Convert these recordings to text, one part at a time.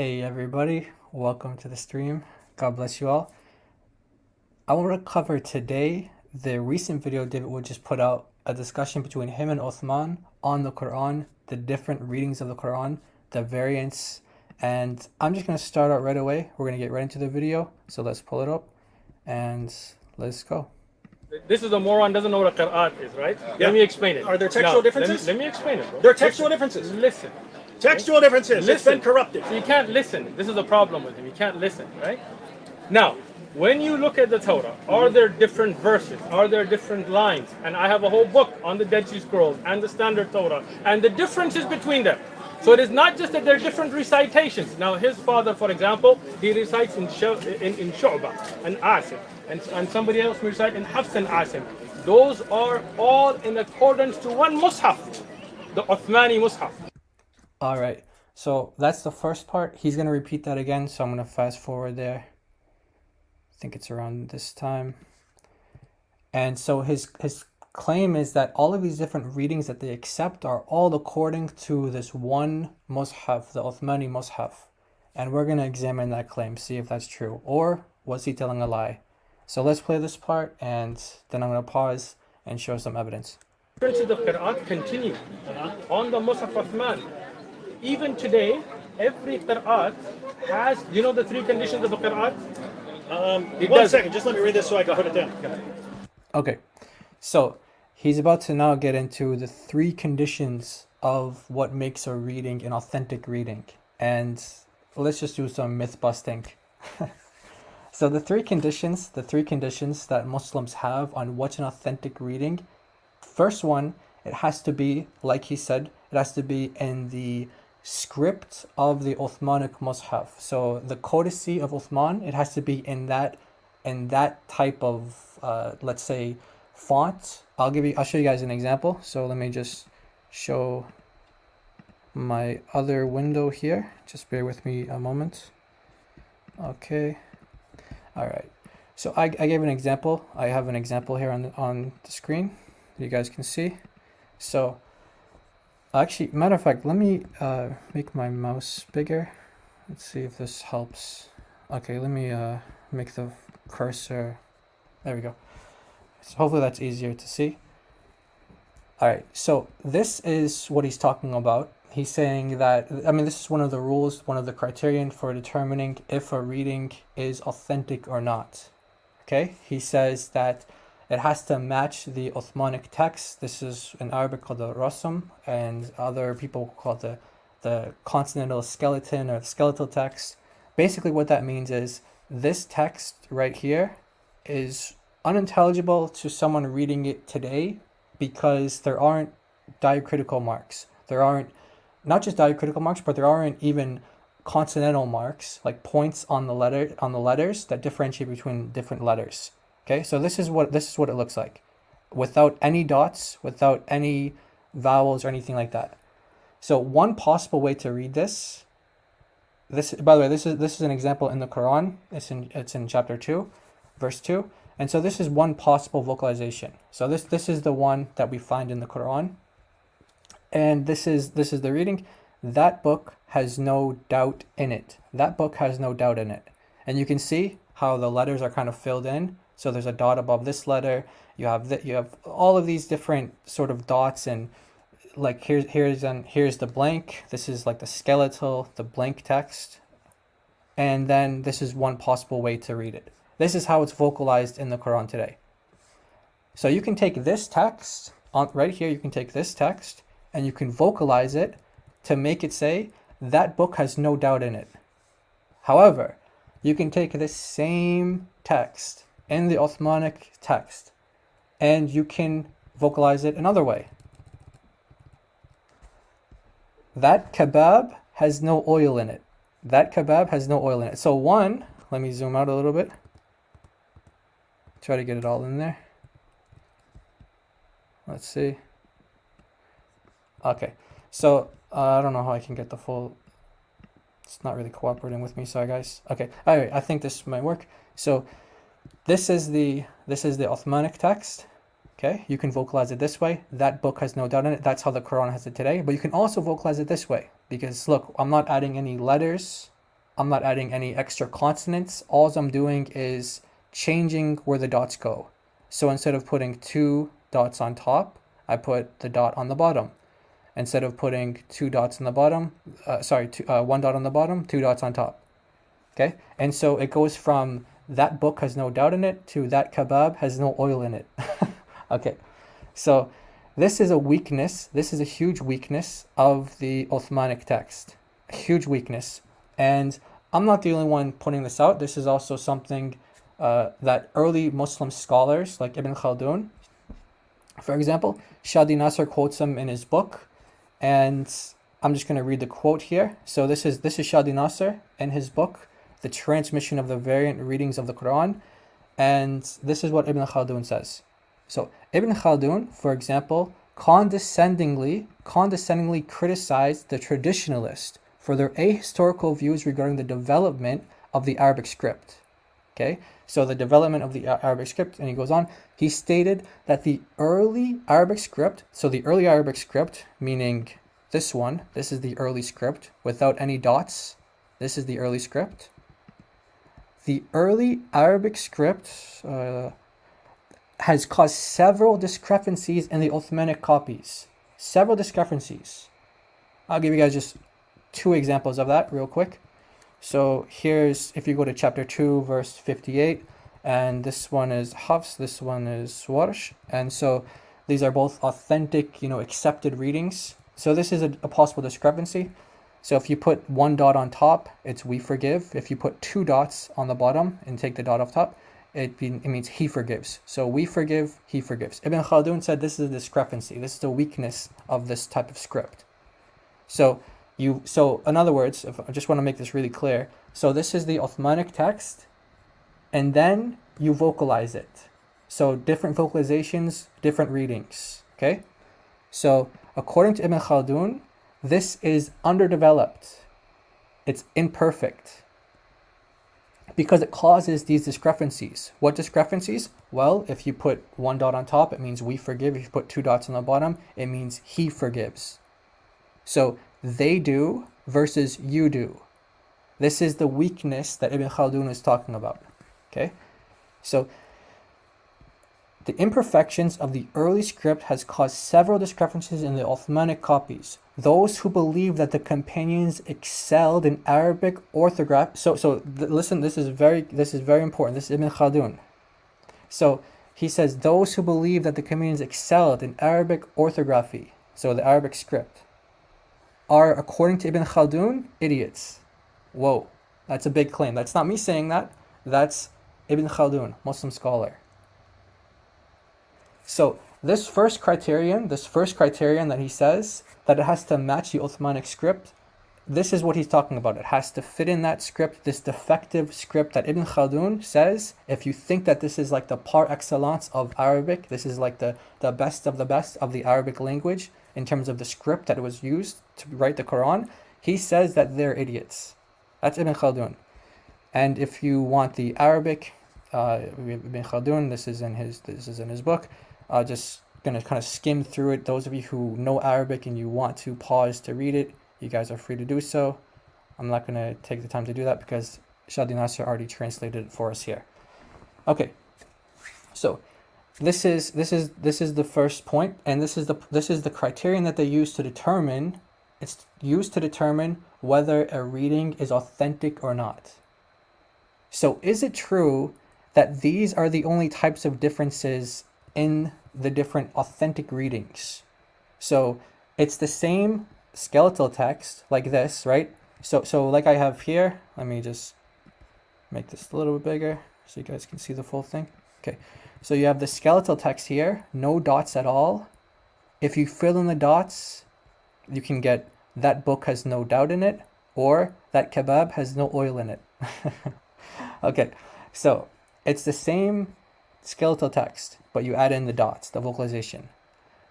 Hey everybody, welcome to the stream. God bless you all. I want to cover today the recent video David Wood just put out, a discussion between him and Uthman on the Quran, the different readings of the Quran, the variants, and I'm just going to start out right away. We're going to get right into the video, so let's pull it up and let's go. This is a moron, doesn't know what a Qira'at is, right? Yeah. Let me explain it. Are there textual differences? Let me explain it, bro. There are textual differences. Listen. Textual differences. It's been corrupted. So you can't listen. This is the problem with him. You can't listen, right? Now, when you look at the Torah, are there different verses? Are there different lines? And I have a whole book on the Dead Sea Scrolls and the Standard Torah and the differences between them. So it is not just that they're different recitations. Now, his father, for example, he recites in Shu'bah and Asim, and somebody else will recite in Hafs and Asim. Those are all in accordance to one Mus'haf, the Uthmani Mus'haf. All right, so that's the first part. He's going to repeat that again, so I'm going to fast forward there. I think it's around this time. And so his claim is that all of these different readings that they accept are all according to this one Mus'haf, the Uthmani Mus'haf. And we're going to examine that claim, see if that's true, or was he telling a lie? So let's play this part, and then I'm going to pause and show some evidence. Differences of Qira'at continue on the Mus'haf Uthman. Even today, every Qira'at has, you know the three conditions of the Qira'at? One second, just let me read this so I can put it down. Okay, so he's about to now get into the three conditions of what makes a reading an authentic reading. And let's just do some myth busting. So the three conditions that Muslims have on what's an authentic reading. First one, it has to be, like he said, it has to be in the script of the Uthmanic Mus'haf. So the codicy of Uthman, it has to be in that type of let's say font. I'll show you guys an example. So let me just show my other window here. Just bear with me a moment. Okay. All right. So I gave an example. I have an example here on the screen. You guys can see. So actually, matter of fact, let me make my mouse bigger. Let's see if this helps. Okay, let me make the cursor. There we go. So hopefully that's easier to see. All right, so this is what he's talking about. He's saying that, I mean, this is one of the rules, one of the criterion for determining if a reading is authentic or not. Okay, he says that it has to match the Uthmanic text. This is in Arabic called the Rasm, and other people call it the consonantal skeleton or the skeletal text. Basically what that means is this text right here is unintelligible to someone reading it today because there aren't diacritical marks. There aren't, not just diacritical marks, but there aren't even consonantal marks, like points on the letters that differentiate between different letters. Okay, so this is what it looks like, without any dots, without any vowels or anything like that. So one possible way to read this, by the way, this is an example in the Quran. It's in chapter 2, verse 2, and so this is one possible vocalization. So this is the one that we find in the Quran, and this is the reading. That book has no doubt in it. That book has no doubt in it, and you can see how the letters are kind of filled in. So there's a dot above this letter. You have all of these different sort of dots, and like here's the blank. This is like the skeletal, the blank text, and then this is one possible way to read it. This is how it's vocalized in the Quran today. So you can take this text right here. You can take this text and you can vocalize it to make it say that book has no doubt in it. However, you can take this same text in the Uthmanic text and you can vocalize it another way. That kebab has no oil in it. That kebab has no oil in it. So one, let me zoom out a little bit. Try to get it all in there. Let's see. Okay, so I don't know how I can get the full. It's not really cooperating with me, sorry guys. Okay, all right, I think this might work. So this is the Uthmanic text. Okay, you can vocalize it this way. That book has no doubt in it. That's how the Quran has it today. But you can also vocalize it this way, because look, I'm not adding any letters I'm not adding any extra consonants. All I'm doing is changing where the dots go. So instead of putting 2 dots on top, I put the dot on the bottom. Instead of putting 2 dots on the bottom, 1 dot on the bottom, 2 dots on top. Okay, and so it goes from that book has no doubt in it to that kebab has no oil in it. Okay, so this is a weakness. This is a huge weakness of the Uthmanic text. A huge weakness. And I'm not the only one putting this out. This is also something that early Muslim scholars like Ibn Khaldun, for example, Shadi Nasser quotes him in his book. And I'm just going to read the quote here. So this is Shadi Nasser in his book, The Transmission of the Variant Readings of the Quran. And this is what Ibn Khaldun says. So Ibn Khaldun, for example, condescendingly criticized the traditionalists for their ahistorical views regarding the development of the Arabic script. Okay, so the development of the Arabic script, and he goes on, he stated that the early Arabic script, so the early Arabic script, meaning this one, this is the early script without any dots, this is the early script. The early Arabic script has caused several discrepancies in the Uthmanic copies. Several discrepancies. I'll give you guys just 2 examples of that real quick. So here's, if you go to chapter 2, verse 58, and this one is Hafs, this one is Warsh, and so these are both authentic, accepted readings. So this is a possible discrepancy. So if you put 1 dot on top, it's we forgive. If you put 2 dots on the bottom and take the dot off top, it means he forgives. So we forgive, he forgives. Ibn Khaldun said this is a discrepancy. This is a weakness of this type of script. So in other words, if I just want to make this really clear. So this is the Uthmanic text, and then you vocalize it. So different vocalizations, different readings. Okay? So according to Ibn Khaldun, this is underdeveloped. It's imperfect. Because it causes these discrepancies. What discrepancies? Well, if you put 1 dot on top, it means we forgive. If you put 2 dots on the bottom, it means he forgives. So they do versus you do. This is the weakness that Ibn Khaldun is talking about. Okay? So the imperfections of the early script has caused several discrepancies in the Uthmanic copies. Those who believe that the companions excelled in Arabic orthography. Listen, this is very important. This is Ibn Khaldun. So he says those who believe that the companions excelled in Arabic orthography, so the Arabic script, are, according to Ibn Khaldun, idiots. Whoa, that's a big claim. That's not me saying that. That's Ibn Khaldun, Muslim scholar. So this first criterion that he says, that it has to match the Uthmanic script, this is what he's talking about. It has to fit in that script, this defective script that Ibn Khaldun says, if you think that this is like the par excellence of Arabic, this is like the best of the Arabic language in terms of the script that was used to write the Quran, he says that they're idiots. That's Ibn Khaldun. And if you want the Arabic, Ibn Khaldun, this is in his book. Just gonna kind of skim through it. Those of you who know Arabic and you want to pause to read it, you guys are free to do so. I'm not gonna take the time to do that because Shadi Nasser already translated it for us here. Okay, so this is the first point, and this is the criterion that they use to determine. It's used to determine whether a reading is authentic or not. So is it true that these are the only types of differences in the different authentic readings? So it's the same skeletal text like this, right? So like I have here, let me just make this a little bit bigger so you guys can see the full thing. Okay, so you have the skeletal text here, no dots at all. If you fill in the dots, you can get that book has no doubt in it, or that kebab has no oil in it. Okay, so it's the same skeletal text, but you add in the dots, the vocalization.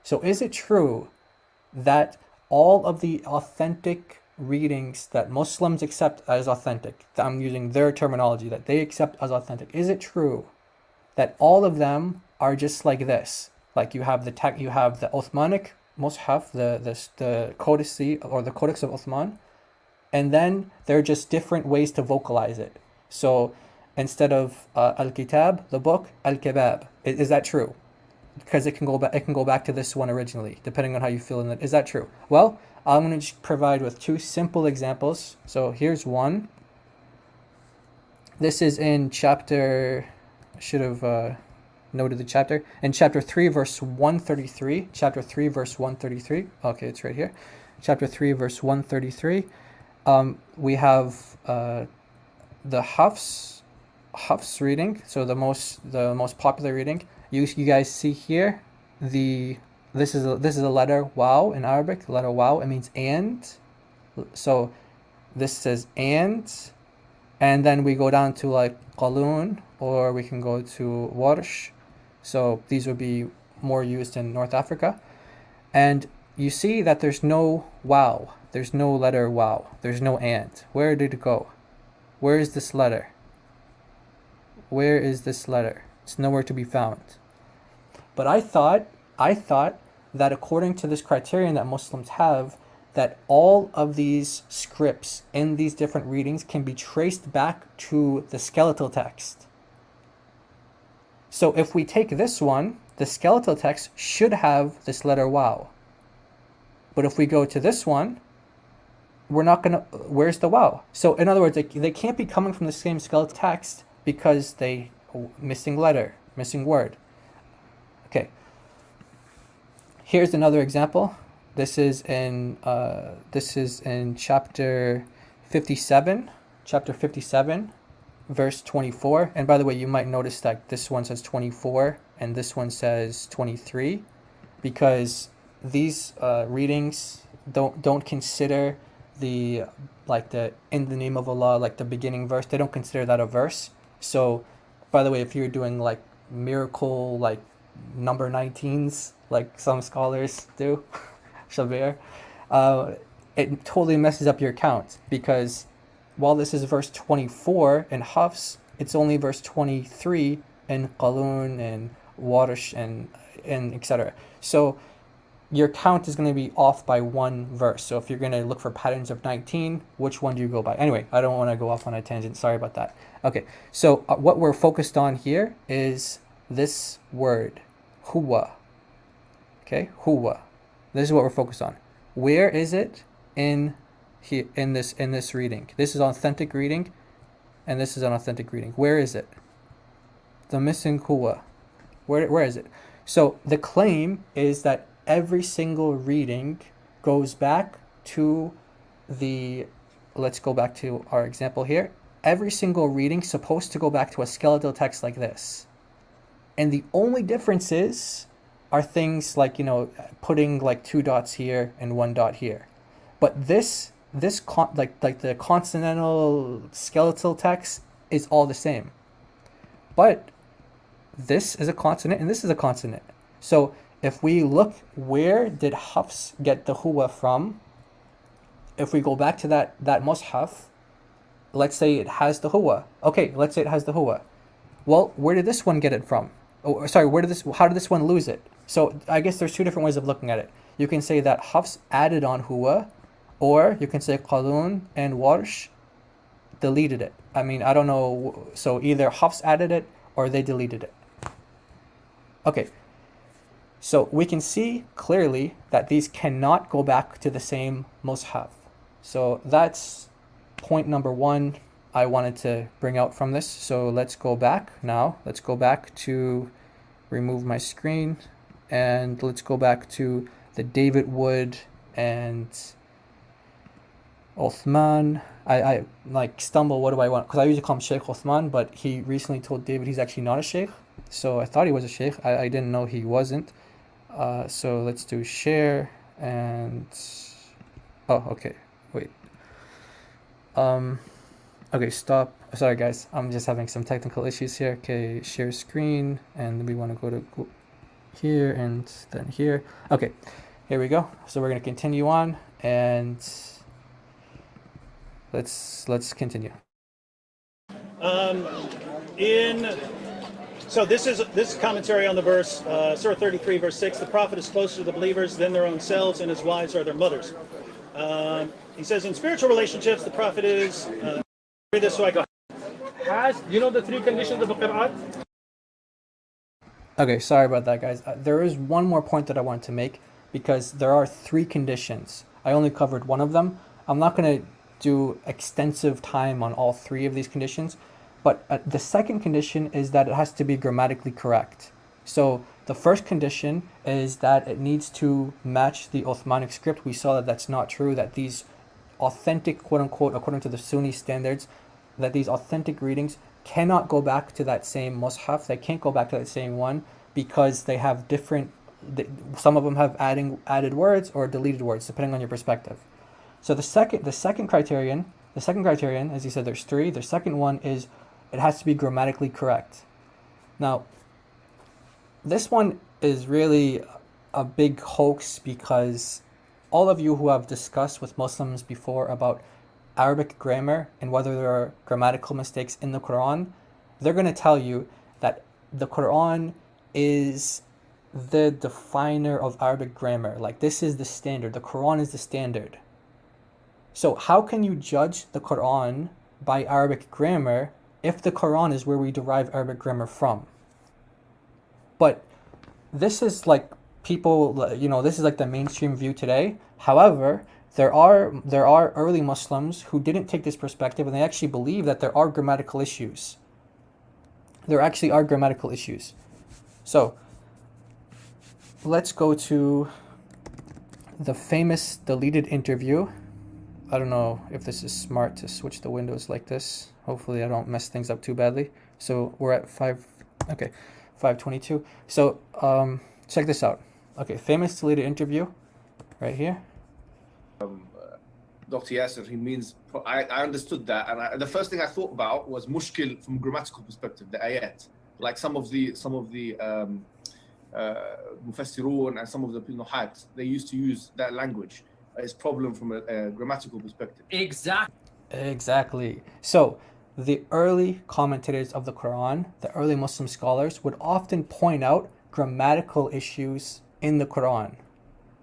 So is it true that all of the authentic readings that Muslims accept as authentic, I'm using their terminology, that they accept as authentic, is it true that all of them are just like this? Like you have the Uthmanic Mus'haf, the codice or the Codex of Uthman, And then there are just different ways to vocalize it. So instead of al-kitab, the book, al-kebab. Is that true? Because it can go back to this one originally, depending on how you feel in it. Is that true? Well, I'm going to provide with two simple examples. So here's one. This is in chapter, I should have noted the chapter. In chapter 3, verse 133. Chapter 3, verse 133. Okay, it's right here. Chapter 3, verse 133. We have the Hafs reading. So the most popular reading. You guys see here, this is a letter wow in Arabic. Letter wow. It means and. So this says and then we go down to like qalun, or we can go to warsh. So these would be more used in North Africa. And you see that there's no wow. There's no letter wow. There's no and. Where did it go? Where is this letter? Where is this letter? It's nowhere to be found. But I thought that according to this criterion that Muslims have, that all of these scripts in these different readings can be traced back to the skeletal text. So if we take this one, the skeletal text should have this letter wow. But if we go to this one, we're not gonna, where's the wow? So in other words, they can't be coming from the same skeletal text because they missing letter, missing word. Okay. Here's another example. This is in chapter 57, verse 24. And by the way, you might notice that this one says 24 and this one says 23, because these readings don't consider the in the name of Allah, like the beginning verse. They don't consider that a verse. So, by the way, if you're doing like miracle, like number 19s, like some scholars do, Shabir, it totally messes up your count, because while this is verse 24 in Hafs, it's only verse 23 in Qalun and Warish and etc. So your count is going to be off by one verse. So if you're going to look for patterns of 19, which one do you go by? Anyway, I don't want to go off on a tangent. Sorry about that. Okay, so what we're focused on here is this word, huwa. Okay, huwa. This is what we're focused on. Where is it in here in this reading? This is authentic reading, and this is an authentic reading. Where is it? The missing huwa. Where is it? So the claim is that every single reading goes back to the, let's go back to our example here. Every single reading is supposed to go back to a skeletal text like this. And the only differences are things like, putting like 2 dots here and 1 dot here. But the consonantal skeletal text is all the same. But this is a consonant and this is a consonant. So if we look, where did Hafs get the huwa from? If we go back to that mushaf, let's say it has the huwa. Okay, let's say it has the huwa. Well, where did this one get it from? Oh, sorry, how did this one lose it? So I guess there's 2 different ways of looking at it. You can say that Hafs added on huwa, or you can say Qalun and Warsh deleted it. I mean, I don't know. So either Hafs added it or they deleted it. Okay. So we can see clearly that these cannot go back to the same mushaf. So that's point number 1 I wanted to bring out from this. So let's go back now. Let's go back to remove my screen, and let's go back to the David Wood and Uthman. I like stumble, what do I want? Because I usually call him Sheikh Uthman, but he recently told David he's actually not a sheikh. So I thought he was a sheikh. I didn't know he wasn't. So let's do share and, oh, okay, wait. Okay, stop. Sorry guys, I'm just having some technical issues here. Okay, share screen, and then we want to go to here and then here. Okay, here we go. So we're going to continue on, and let's continue. So this is commentary on the verse, Surah 33, verse 6. The Prophet is closer to the believers than their own selves, and his wives are their mothers. He says, in spiritual relationships, the Prophet is... read this so I go... Has, you know the three conditions of the Qira'at? Okay, sorry about that, guys. There is one more point that I wanted to make because there are three conditions. I only covered one of them. I'm not going to do extensive time on all three of these conditions, but the second condition is that it has to be grammatically correct. So the first condition is that it needs to match the Uthmanic script. We saw that that's not true, that these authentic, quote unquote, according to the Sunni standards, that these authentic readings cannot go back to that same mushaf. They can't go back to that same one because they have different, some of them have added words or deleted words depending on your perspective. So the second criterion, as you said, there's three. The second one is it has to be grammatically correct. Now, this one is really a big hoax because all of you who have discussed with Muslims before about Arabic grammar and whether there are grammatical mistakes in the Quran, they're going to tell you that the Quran is the definer of Arabic grammar. Like, this is the standard. The Quran is the standard. So how can you judge the Quran by Arabic grammar if the Quran is where we derive Arabic grammar from? But this is like people, you know, this is like the mainstream view today. However, there are early Muslims who didn't take this perspective and they actually believe that there are grammatical issues. There actually are grammatical issues. So let's go to the famous deleted interview. I don't know if this is smart to switch the windows like this. Hopefully I don't mess things up too badly. So we're at 522. So check this out. Okay, famous deleted interview right here. Dr. Yasser, he means, I understood that, and the first thing I thought about was mushkil from grammatical perspective, the ayat. Like some of the mufassirun and some of the nuhat, they used to use that language. It's problem from a grammatical perspective. Exactly. So the early commentators of the Quran, the early Muslim scholars, would often point out grammatical issues in the Quran.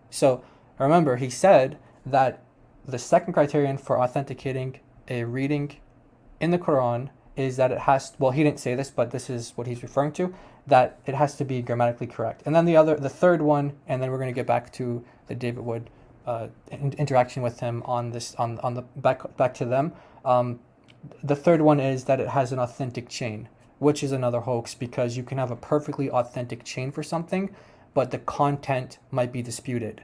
So remember, he said that the second criterion for authenticating a reading in the Quran is that it has, well, he didn't say this, but this is what he's referring to, that it has to be grammatically correct. And then the third one, and then we're going to get back to the David Wood interaction with him on this, on the back to them. The third one is that it has an authentic chain, which is another hoax because you can have a perfectly authentic chain for something, but the content might be disputed.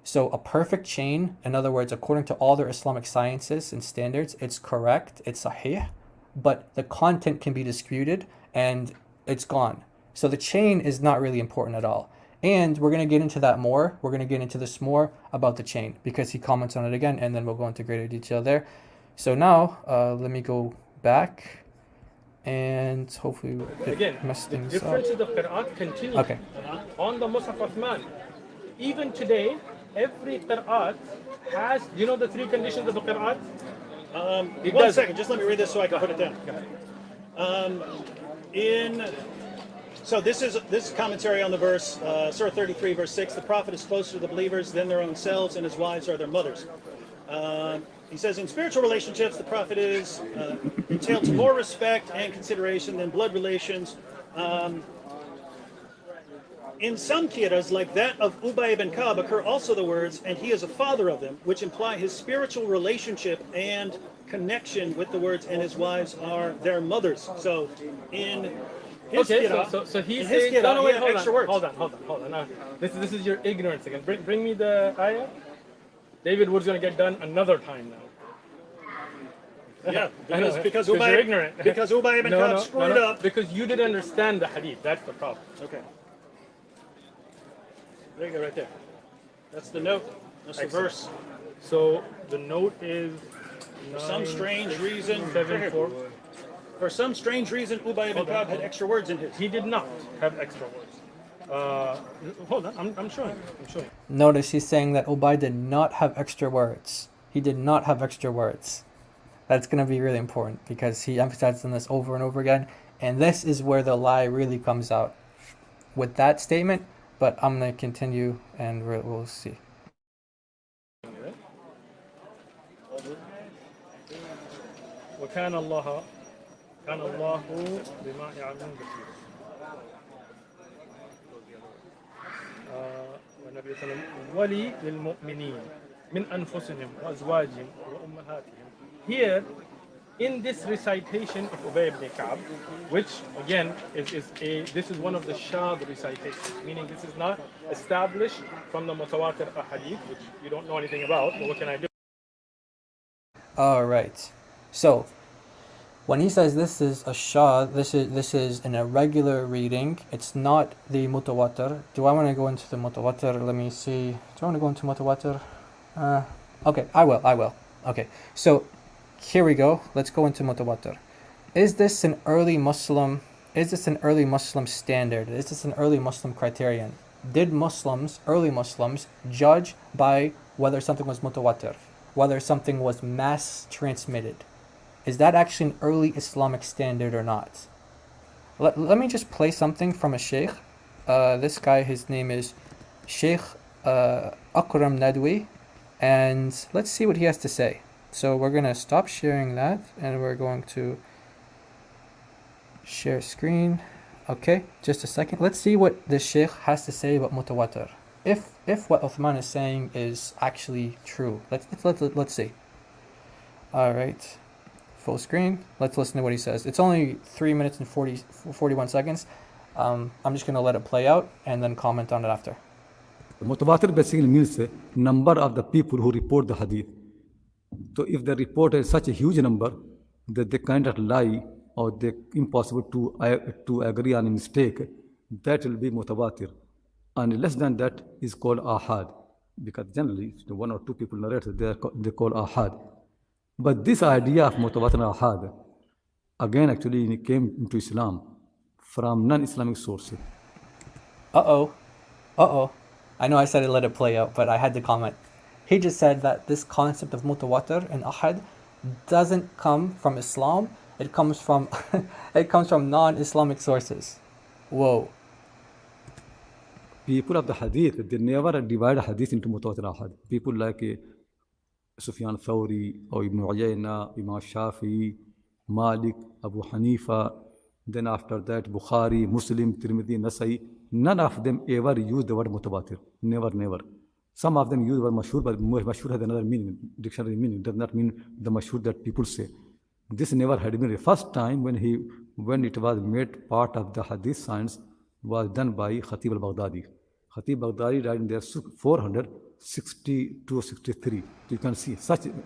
So a perfect chain, in other words, according to all their Islamic sciences and standards, it's correct, it's sahih, but the content can be disputed and it's gone. So the chain is not really important at all. And we're going to get into that more. We're going to get into this more about the chain because he comments on it again, and then we'll go into greater detail there. So now, let me go back and hopefully mess things up. The difference of the Qira'at continues. Okay. On the Mus'haf Uthman. Even today, every Qira'at has, you know the three conditions of the Qira'at? One second, just let me read this so I can put it down. So this is commentary on the verse, Surah 33, verse 6. The Prophet is closer to the believers than their own selves, and his wives are their mothers. He says, in spiritual relationships, the Prophet is entailed to more respect and consideration than blood relations. In some qira'as, like that of Ubay ibn Ka'b, occur also the words, and he is a father of them, which imply his spiritual relationship and connection with the words, and his wives are their mothers. So in his qira'ah, so he's in his saying, qira'ah, wait, he had extra words. hold on. Now, this is your ignorance again. Bring me the ayah. David Wood's going to get done another time now. Yeah, because you're Ubay, ignorant. because Ubay ibn Ka'b screwed up. Because you didn't understand the hadith. That's the problem. Okay. There you go, right there. That's the note. That's the verse. So the note is For some strange reason, 7-4. For some strange reason, Ubay ibn Ka'b had extra words in his. He did not have extra words. Hold on, I'm showing you. Notice he's saying that Ubay did not have extra words. He did not have extra words. That's going to be really important because he emphasizes on this over and over again. And this is where the lie really comes out with that statement. But I'm going to continue and we'll see. وكان الله بما يعملون بصير. والنبي صلى الله عليه وسلم ولي للمؤمنين من أنفسهم وأزواجهم وأمهاتهم. Here, in this recitation of Ubay ibn Ka'b, which again this is one of the shad recitations, meaning this is not established from the mutawatir ahadith, which you don't know anything about, but what can I do? All right. So when he says this is a shad, this is an irregular reading. It's not the mutawatir. Do I want to go into the mutawatir? Let me see. Do I want to go into mutawatir? Okay, I will. Okay, so here we go. Let's go into mutawatir. Is this an early Muslim standard? Is this an early Muslim criterion? Did early Muslims, judge by whether something was mutawatir, whether something was mass transmitted? Is that actually an early Islamic standard or not? Let me just play something from a sheikh. This guy, his name is Sheikh Akram Nadwi, and let's see what he has to say. So we're going to stop sharing that, and we're going to share screen. Okay, just a second. Let's see what the sheikh has to say about mutawatir. If what Uthman is saying is actually true. Let's see. All right. Full screen. Let's listen to what he says. It's only 3 minutes and 41 seconds. I'm just going to let it play out and then comment on it after. Mutawatir basically means the number of the people who report the hadith. So if they report such a huge number that they cannot lie or they impossible to agree on a mistake, that will be mutawatir. And less than that is called ahad, because generally one or two people narrate, they call ahad. But this idea of mutawatir and ahad, again actually came into Islam from non-Islamic sources. Uh-oh. I know I said let it play out, but I had to comment. He just said that this concept of mutawatir and ahad doesn't come from Islam. It comes from non-Islamic sources. Whoa. People of the hadith, they never divide hadith into mutawatir and ahad. People like Sufyan Thawri or Ibn Uyayna, Imam Shafi'i, Malik, Abu Hanifa, then after that Bukhari, Muslim, Tirmidhi, Nasai, none of them ever use the word mutawatir. Never. Some of them use the word mashhur, but mashhur has another meaning, dictionary meaning. Does not mean the mashhur that people say. This never had been. The first time when it was made part of the hadith science was done by Khatib al-Baghdadi. Khatib al-Baghdadi died in there 462 or 63. You can see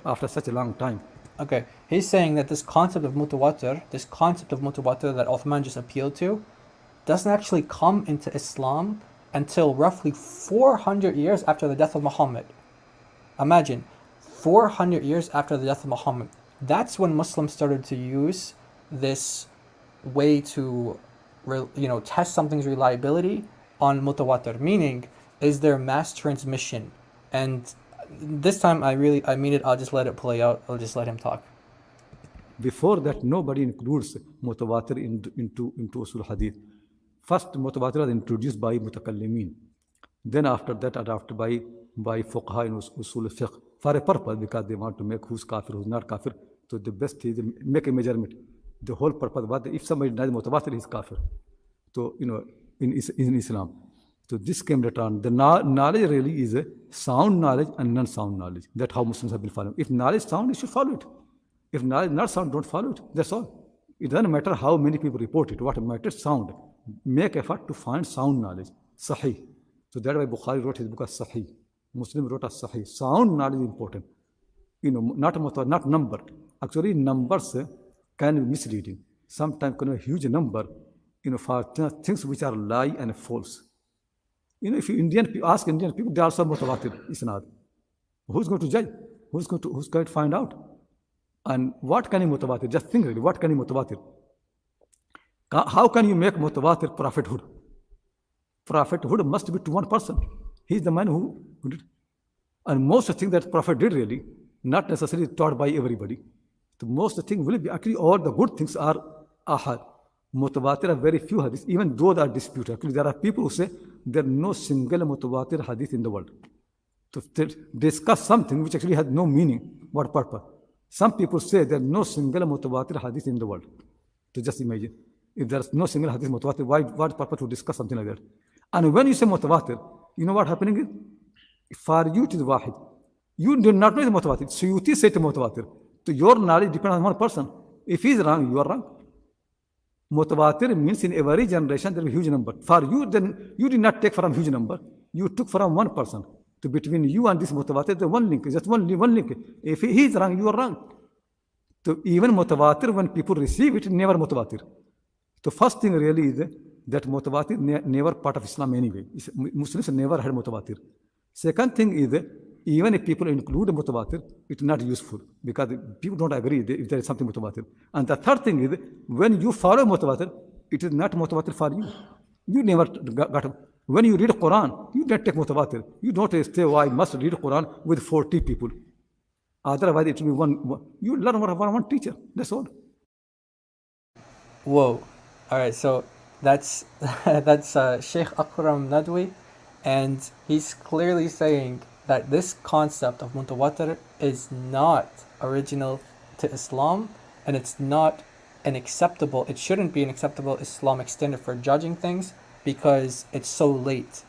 after such a long time. Okay, he's saying that this concept of mutawatir that Uthman just appealed to, doesn't actually come into Islam until roughly 400 years after the death of Muhammad. Imagine, 400 years after the death of Muhammad. That's when Muslims started to use this way to, test something's reliability on mutawatir, meaning, is there mass transmission? And this time I mean it, I'll just let it play out. I'll just let him talk. Before that, nobody includes mutawatir into usul hadith. First, mutawatir was introduced by mutakallimin. Then after that, adopted by fuqaha in usul fiqh for a purpose, because they want to make who's kafir, who's not kafir. So the best is make a measurement. The whole purpose was if somebody denies mutawatir, he's kafir. So, in Islam. So this came later on. The knowledge really is a sound knowledge and non-sound knowledge. That's how Muslims have been following. If knowledge is sound, you should follow it. If knowledge is not sound, don't follow it. That's all. It doesn't matter how many people report it. What matters is sound. Make effort to find sound knowledge. Sahih. So that's why Bukhari wrote his book as Sahih. Muslim wrote as Sahih. Sound knowledge is important. Not number. Actually, numbers can be misleading. Sometimes can be a huge number, for things which are lie and false. If you ask Indian people, they are also mutawatir isnad. Who's going to judge? Who's going to find out? And what can you mutawatir? Just think really, what can you mutawatir? How can you make mutawatir prophethood? Prophethood must be to one person. He's the man who did. And most of the things that prophet did really, not necessarily taught by everybody. The most of the things will be, actually all the good things are ahad. Mutawatir are very few hadiths, even though they are disputed. Actually, there are people who say there is no single mutawatir hadith in the world. To discuss something which actually has no meaning, what purpose? Some people say there's no single mutawatir hadith in the world. To just imagine, if there's no single hadith mutawatir, what purpose to discuss something like that? And when you say mutawatir, you know what happening is, for you it is wahid. You do not know the mutawatir. So you say to mutawatir. So your knowledge depends on one person. If he is wrong, you are wrong. Mutawatir means in every generation there is a huge number. For you, then you did not take from huge number. You took from one person. So between you and this mutawatir, the one link, just one link. If he is wrong, you are wrong. So even mutawatir, when people receive it, never mutawatir. The first thing really is that mutawatir never part of Islam anyway. Muslims never had mutawatir. Second thing is even if people include mutawatir, it's not useful because people don't agree if there is something mutawatir. And the third thing is when you follow mutawatir, it is not mutawatir for you. You never got. When you read Quran, you don't take mutawatir. You don't say, oh, I must read Quran with 40 people. Otherwise, it will be one. You learn one teacher. That's all. Whoa. All right, so that's Sheikh Akram Nadwi, and he's clearly saying that this concept of mutawatir is not original to Islam, and it's not it shouldn't be an acceptable Islamic standard for judging things because it's so late.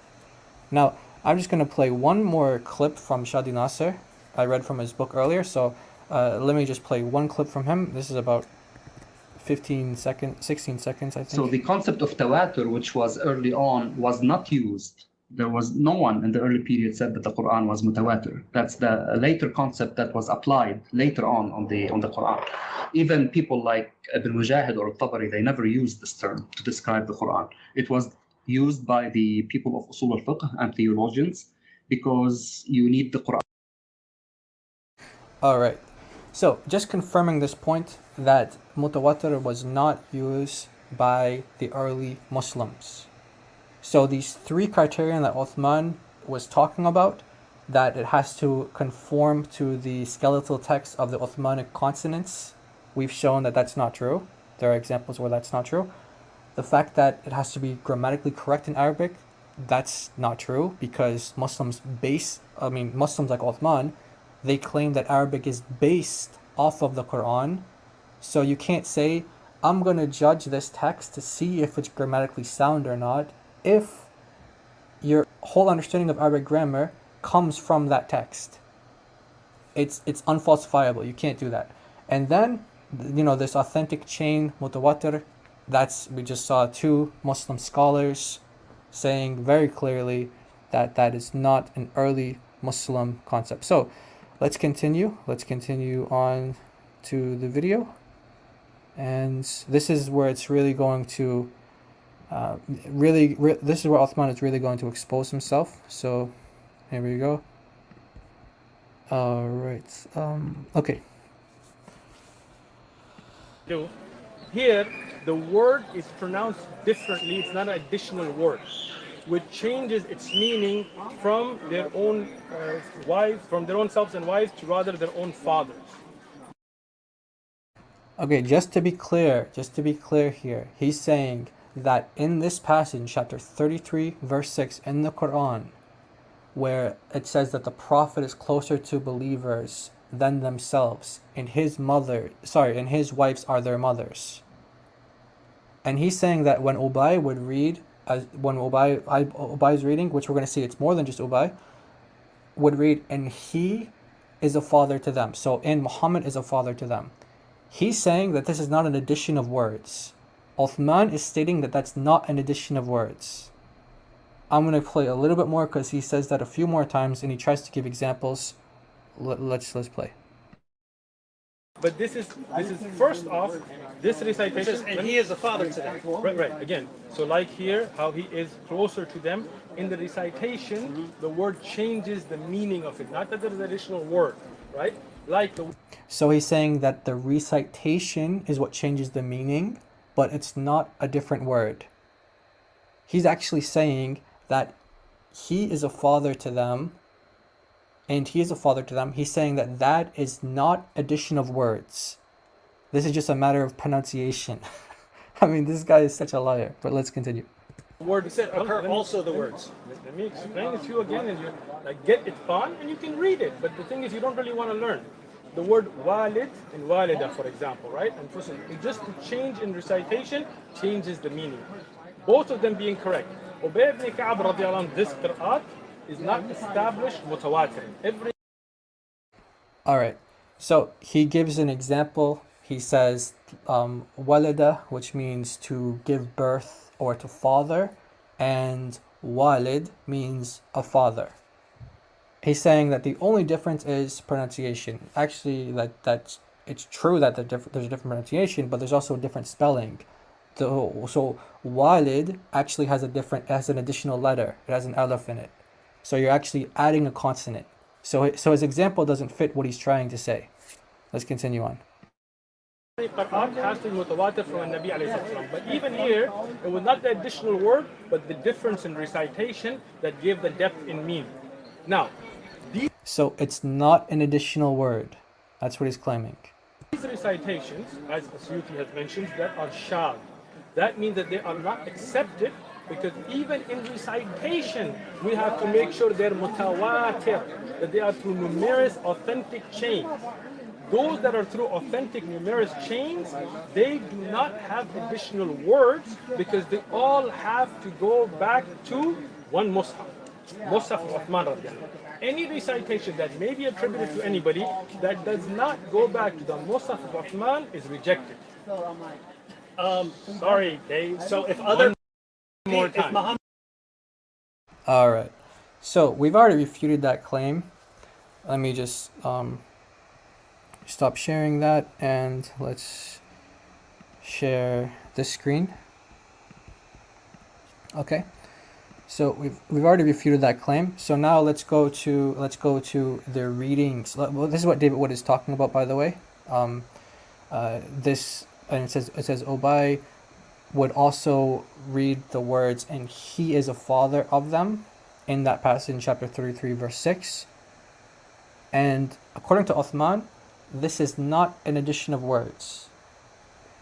Now, I'm just going to play one more clip from Shadi Nasser. I read from his book earlier, so let me just play one clip from him. This is about 16 seconds, I think. So the concept of tawatur, which was early on, was not used. There was no one in the early period said that the Quran was mutawatir. That's the later concept that was applied later on the Quran. Even people like Ibn Mujahid or Tabari, they never used this term to describe the Quran. It was used by the people of Usul al-Fiqh and theologians because you need the Quran. All right. So just confirming this point that mutawatir was not used by the early Muslims. So these three criterion that Uthman was talking about, that it has to conform to the skeletal text of the Uthmanic consonants, we've shown that that's not true. There are examples where that's not true. The fact that it has to be grammatically correct in Arabic, that's not true because Muslims like Uthman, they claim that Arabic is based off of the Quran. So you can't say, I'm going to judge this text to see if it's grammatically sound or not, if your whole understanding of Arabic grammar comes from that text. It's unfalsifiable. You can't do that. And then, this authentic chain, mutawatir, we just saw two Muslim scholars saying very clearly that that is not an early Muslim concept. So let's continue. Let's continue on to the video. And this is where it's really going to this is where Uthman is really going to expose himself. So here we go. All right. Okay. Here, the word is pronounced differently. It's not an additional word, which changes its meaning from their own wives, from their own selves and wives, to rather their own fathers. Okay, just to be clear here, he's saying that in this passage, chapter 33, verse 6 in the Quran, where it says that the Prophet is closer to believers than themselves, and his wives are their mothers. And he's saying that when Ubay would read, when Ubay's reading, which we're going to see it's more than just Ubay, would read, and he is a father to them. So, and Muhammad is a father to them. He's saying that this is not an addition of words. Uthman is stating that that's not an addition of words. I'm going to play a little bit more because he says that a few more times and he tries to give examples. Let's play. But this is first off, this recitation, and he is a father to them. Right. Again, so like here, how he is closer to them. In the recitation, the word changes the meaning of it. Not that there's an additional word, right? So he's saying that the recitation is what changes the meaning, but it's not a different word. He's actually saying that he is a father to them, and he is a father to them. He's saying that that is not addition of words. This is just a matter of pronunciation. I mean, this guy is such a liar, but let's continue. Word said occur also the words. Let me explain it to you again, and you get it on, and you can read it. But the thing is, you don't really want to learn. the word walid and walida, for example, right? And it just to change in recitation changes the meaning. Both of them being correct. Ubay ibn Ka'ab radiallahu anhu, this qira'at is not established mutawatir. All right. So he gives an example. He says walada, which means to give birth or to father, and walid means a father. He's saying that the only difference is pronunciation. Actually, that's it's true that there's a different pronunciation, but there's also a different spelling. So walid actually has an additional letter. It has an alif in it. So you're actually adding a consonant. So his example doesn't fit what he's trying to say. Let's continue on. Qira'at has to be mutawatir from Nabi alayhi salam. But even here, it was not the additional word, but the difference in recitation that gave the depth in meaning. Now, so it's not an additional word. That's what he's claiming. These recitations, as Asyuti has mentioned, that are shadh. That means that they are not accepted, because even in recitation, we have to make sure they're mutawatir, that they are through numerous authentic chains. Those that are through authentic numerous chains, they do not have additional words, because they all have to go back to one mushaf. Mushaf of Uthman radiallahu. Any recitation that may be attributed to anybody that does not go back to the Mushaf of Uthman is rejected. Sorry, Dave. So if other more time. Muhammad. All right. So we've already refuted that claim. Let me just stop sharing that, and let's share this screen. Okay. So we've already refuted that claim. So now let's go to the readings. Well, this is what David Wood is talking about, by the way. This, and it says Ubay would also read the words, and he is a father of them, in that passage in chapter 33 verse 6. And according to Uthman, this is not an addition of words.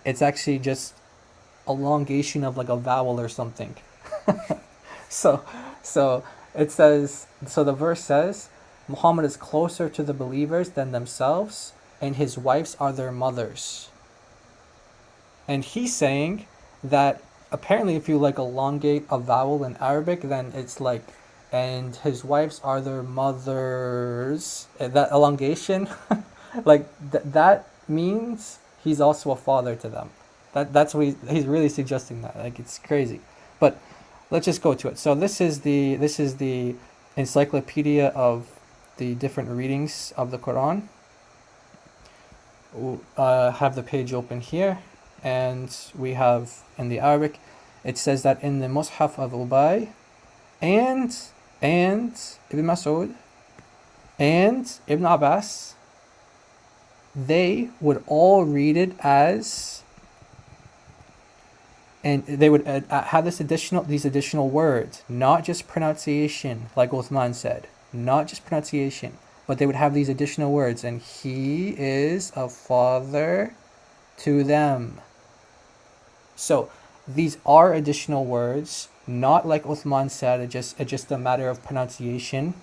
It's actually just elongation of like a vowel or something. So it says, so the verse says, Muhammad is closer to the believers than themselves, and his wives are their mothers. And he's saying that apparently if you like elongate a vowel in Arabic, then it's like, and his wives are their mothers. That elongation, like that means he's also a father to them. That's what he's really suggesting that. Like, it's crazy. But let's just go to it. So this is the encyclopedia of the different readings of the Quran. Have the page open here, and we have in the Arabic, it says that in the Mus'haf of Ubay and Ibn Mas'ud and Ibn Abbas, they would all read it as, and they would have these additional words, not just pronunciation, like Uthman said, not just pronunciation, but they would have these additional words, and he is a father to them. So these are additional words, not like Uthman said, it's just a matter of pronunciation.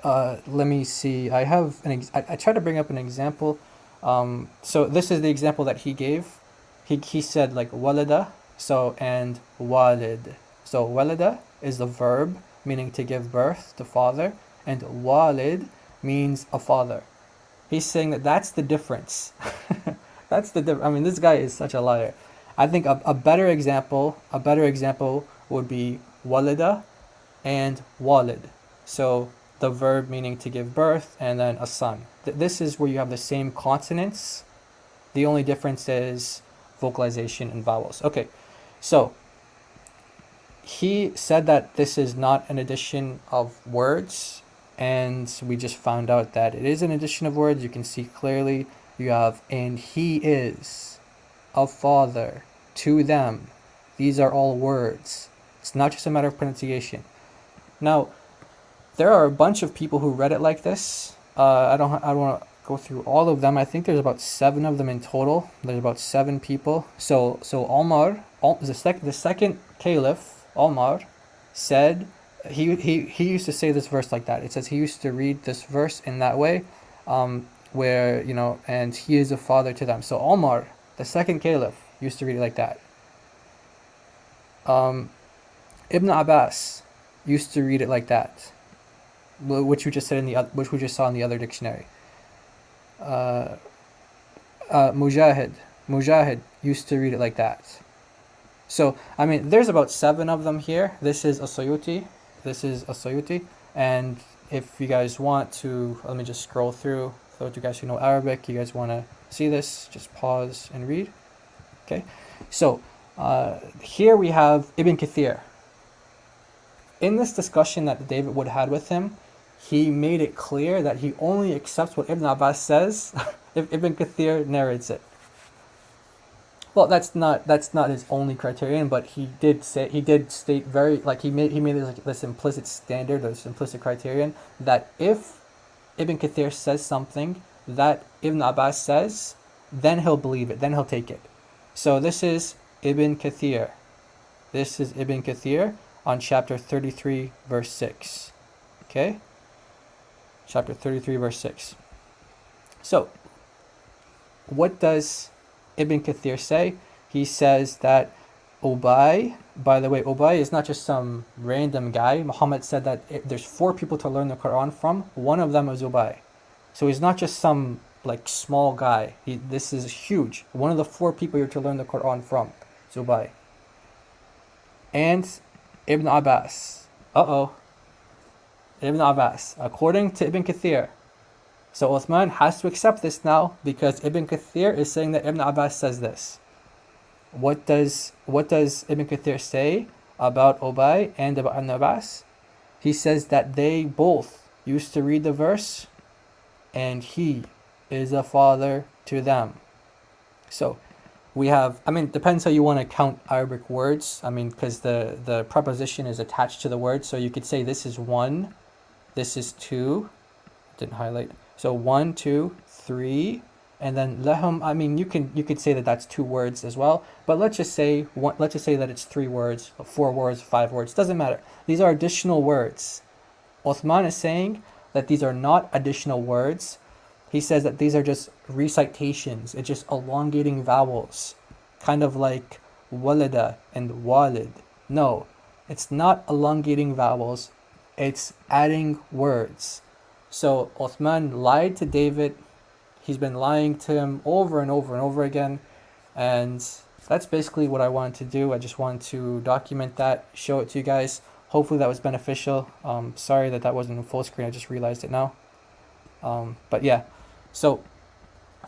Let me see. I have I tried to bring up an example. So this is the example that he gave. He said like walada, so, and walid. So walada is the verb meaning to give birth, to father, and walid means a father. He's saying that that's the difference. That's the difference. I mean, this guy is such a liar. I think a better example would be walida and walid. So the verb meaning to give birth, and then a son. This is where you have the same consonants. The only difference is vocalization and vowels. Okay, so he said that this is not an addition of words, and we just found out that it is an addition of words. You can see clearly you have, and he is a father to them. These are all words. It's not just a matter of pronunciation. Now, there are a bunch of people who read it like this. I don't want to go through all of them. I think there's about 7 of them in total. There's about 7 people. So Omar, the second caliph, Omar, said he used to say this verse like that. It says he used to read this verse in that way. where, you know, and he is a father to them. So Omar, the second caliph, used to read it like that. Ibn Abbas used to read it like that, which we just said in the which we just saw in the other dictionary. Mujahid used to read it like that. So I mean, there's about 7 of them here. This is a Suyuti. This is a Suyuti. And if you guys want to, let me just scroll through. For those of you guys who know Arabic, you guys want to see this, just pause and read. Okay. So here we have Ibn Kathir. In this discussion that David Wood had with him, he made it clear that he only accepts what Ibn Abbas says if Ibn Kathir narrates it. Well, that's not his only criterion, but he did state very, like, he made this implicit standard, this implicit criterion, that if Ibn Kathir says something that Ibn Abbas says, then he'll believe it, then he'll take it. So this is Ibn Kathir. This is Ibn Kathir on chapter 33, verse 6. Okay? Chapter 33, verse 6. So, what does Ibn Kathir say? He says that Ubay, by the way, Ubay is not just some random guy. Muhammad said that there's 4 people to learn the Quran from. One of them is Ubay. So he's not just some like small guy. This is huge. One of the 4 people you're to learn the Quran from is Ubay. And Ibn Abbas. Ibn Abbas. According to Ibn Kathir. So Uthman has to accept this now because Ibn Kathir is saying that Ibn Abbas says this. What does Ibn Kathir say about Ubay and about Ibn Abbas? He says that they both used to read the verse and he is a father to them. So we have, I mean, depends how you want to count Arabic words. I mean, because the preposition is attached to the word. So you could say this is 1, this is 2. Didn't highlight. So 1, 2, 3, and then lahum. I mean, you could say that that's 2 words as well. But let's just say that it's 3 words, 4 words, 5 words. Doesn't matter. These are additional words. Uthman is saying that these are not additional words. He says that these are just recitations. It's just elongating vowels, kind of like walada and walid. No, it's not elongating vowels. It's adding words. So Uthman lied to David. He's been lying to him over and over and over again. And that's basically what I wanted to do. I just wanted to document that, show it to you guys. Hopefully that was beneficial. Sorry that wasn't in full screen. I just realized it now. But yeah, so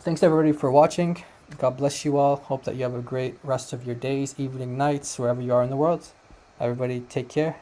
thanks everybody for watching. God bless you all. Hope that you have a great rest of your days, evening, nights, wherever you are in the world. Everybody take care.